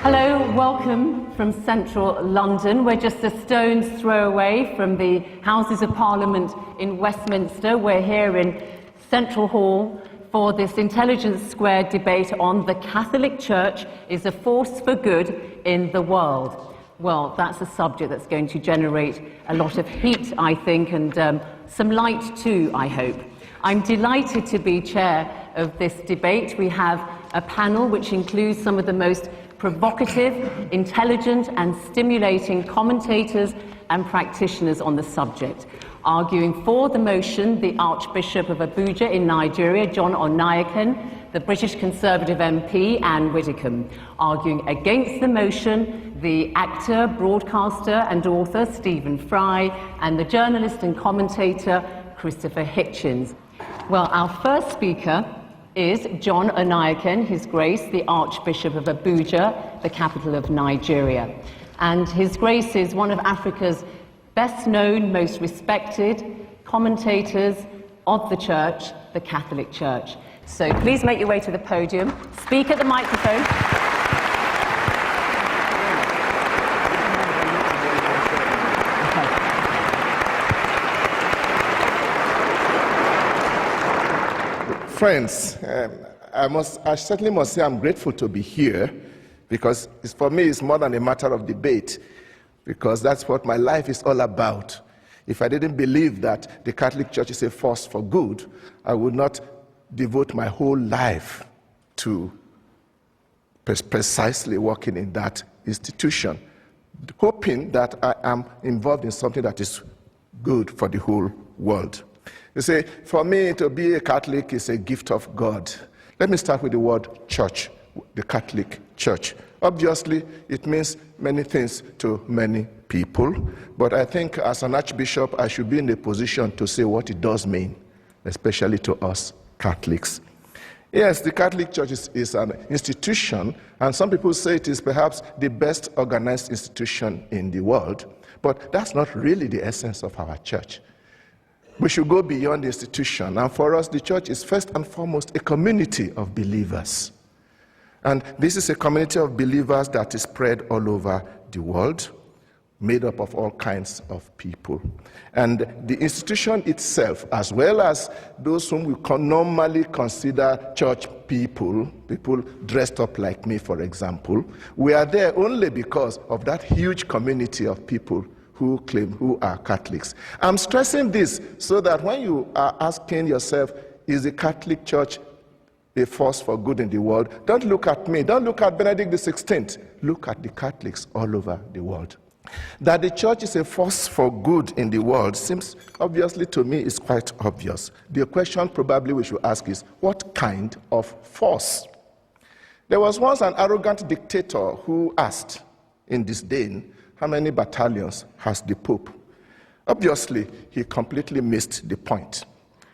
Hello, welcome from central London. We're just a stone's throw away from the Houses of Parliament in Westminster. We're here in Central Hall for this Intelligence Squared debate on the Catholic Church is a force for good in the world. Well, that's a subject that's going to generate a lot of heat, I think, and some light too, I hope. I'm delighted to be chair of this debate. We have a panel which includes some of the most provocative, intelligent and stimulating commentators and practitioners on the subject. Arguing for the motion, the Archbishop of Abuja in Nigeria, John Onaiyekan, the British Conservative MP, Anne Widdencombe. Arguing against the motion, the actor, broadcaster and author, Stephen Fry, and the journalist and commentator, Christopher Hitchens. Well, our first speaker is John Onaiyekan, His Grace, the Archbishop of Abuja, the capital of Nigeria. And His Grace is one of Africa's best known, most respected commentators of the Church, the Catholic Church. So please make your way to the podium, speak at the microphone. Friends, I certainly must say I'm grateful to be here, because for me it's more than a matter of debate, because that's what my life is all about. If I didn't believe that the Catholic Church is a force for good, I would not devote my whole life to precisely working in that institution, hoping that I am involved in something that is good for the whole world. You see, for me to be a Catholic is a gift of God. Let me start with the word church, the Catholic Church. Obviously, it means many things to many people, but I think as an Archbishop, I should be in a position to say what it does mean, especially to us Catholics. Yes, the Catholic Church is an institution, and some people say it is perhaps the best organized institution in the world, but that's not really the essence of our church. We should go beyond the institution, and for us, the church is first and foremost a community of believers. And this is a community of believers that is spread all over the world, made up of all kinds of people. And the institution itself, as well as those whom we normally consider church people dressed up like me, for example, we are there only because of that huge community of people who are Catholics. I'm stressing this so that when you are asking yourself, is the Catholic Church a force for good in the world? Don't look at me, don't look at Benedict XVI, look at the Catholics all over the world. That the church is a force for good in the world seems obviously to me is quite obvious. The question probably we should ask is, what kind of force? There was once an arrogant dictator who asked in disdain, how many battalions has the Pope? Obviously, he completely missed the point.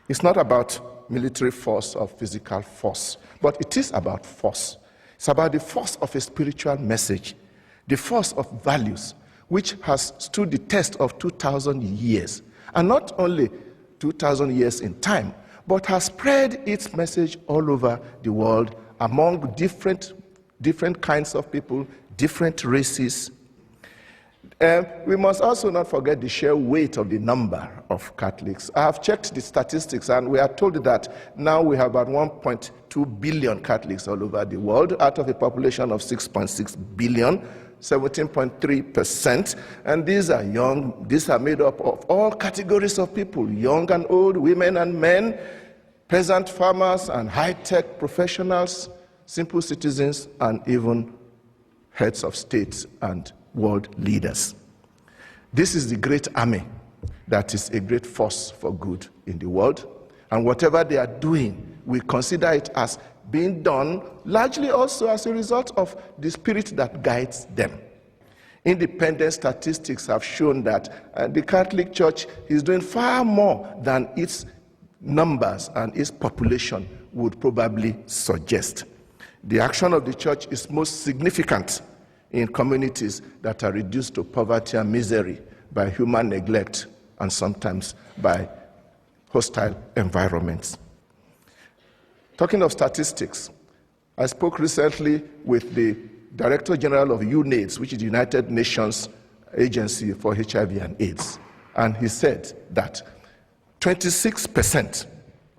It's not about military force or physical force, but it is about force. It's about the force of a spiritual message, the force of values, which has stood the test of 2,000 years. And not only 2,000 years in time, but has spread its message all over the world among different kinds of people, different races. We must also not forget the sheer weight of the number of Catholics. I have checked the statistics, and we are told that now we have about 1.2 billion Catholics all over the world, out of a population of 6.6 billion, 17.3%. And these are young, these are made up of all categories of people, young and old, women and men, peasant farmers and high-tech professionals, simple citizens, and even heads of states and world leaders. This is the great army that is a great force for good in the world, and whatever they are doing, we consider it as being done largely also as a result of the spirit that guides them. Independent statistics have shown that the Catholic Church is doing far more than its numbers and its population would probably suggest. The action of the Church is most significant in communities that are reduced to poverty and misery by human neglect and sometimes by hostile environments. Talking of statistics, I spoke recently with the Director General of UNAIDS, which is the United Nations Agency for HIV and AIDS. And he said that 26%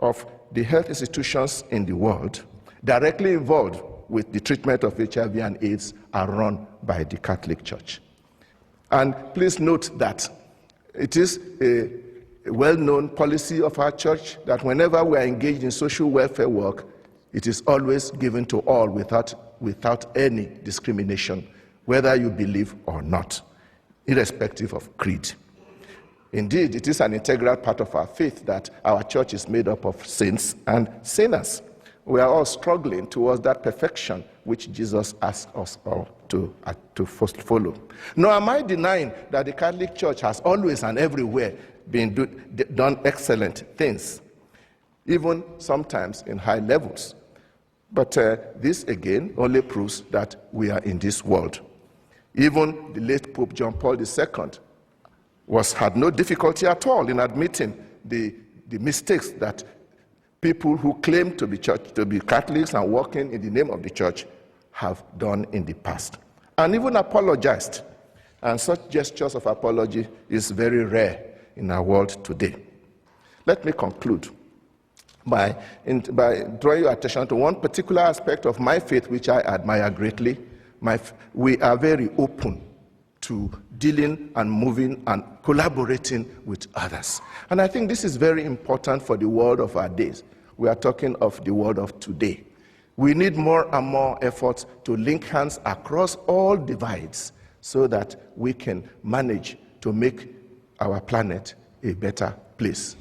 of the health institutions in the world directly involved with the treatment of HIV and AIDS are run by the Catholic Church. And please note that it is a well-known policy of our church that whenever we are engaged in social welfare work, it is always given to all without any discrimination, whether you believe or not, irrespective of creed. Indeed, it is an integral part of our faith that our church is made up of saints and sinners. We are all struggling towards that perfection which Jesus asked us all to first follow. Nor am I denying that the Catholic Church has always and everywhere done excellent things, even sometimes in high levels. But this again only proves that we are in this world. Even the late Pope John Paul II had no difficulty at all in admitting the mistakes that people who claim to be Catholics and working in the name of the church have done in the past, and even apologized. And such gestures of apology is very rare in our world today. Let me conclude by drawing your attention to one particular aspect of my faith which I admire greatly. We are very open to dealing and moving and collaborating with others. And I think this is very important for the world of our days. We are talking of the world of today. We need more and more efforts to link hands across all divides so that we can manage to make our planet a better place.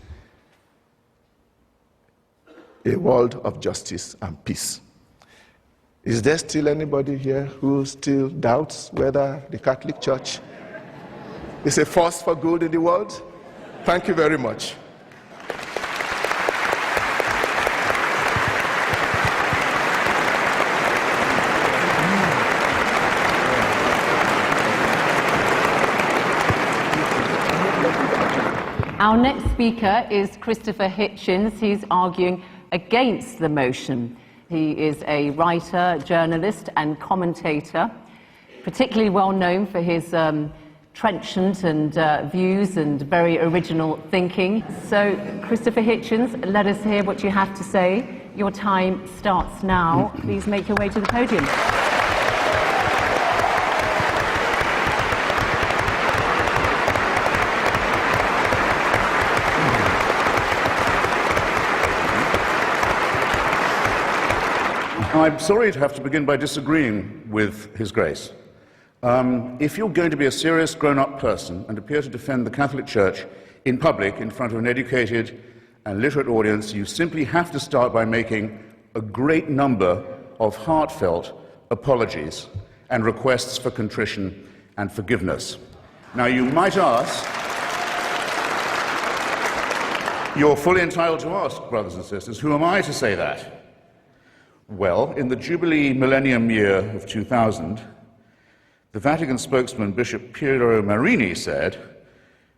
A world of justice and peace. Is there still anybody here who still doubts whether the Catholic Church is a force for good in the world? Thank you very much. Our next speaker is Christopher Hitchens. He's arguing against the motion. He is a writer, journalist, and commentator, particularly well known for his trenchant and views and very original thinking. So, Christopher Hitchens, let us hear what you have to say. Your time starts now. Please make your way to the podium. I'm sorry to have to begin by disagreeing with His Grace. If you're going to be a serious grown-up person and appear to defend the Catholic Church in public in front of an educated and literate audience, you simply have to start by making a great number of heartfelt apologies and requests for contrition and forgiveness. Now, you might ask, you're fully entitled to ask, brothers and sisters, who am I to say that? Well, in the Jubilee Millennium Year of 2000, the Vatican spokesman, Bishop Piero Marini, said,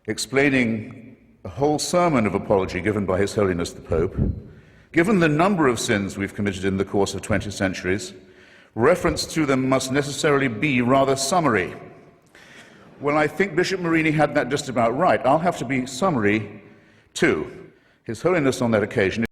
explaining a whole sermon of apology given by His Holiness the Pope, given the number of sins we've committed in the course of 20 centuries, reference to them must necessarily be rather summary. Well, I think Bishop Marini had that just about right. I'll have to be summary too. His Holiness on that occasion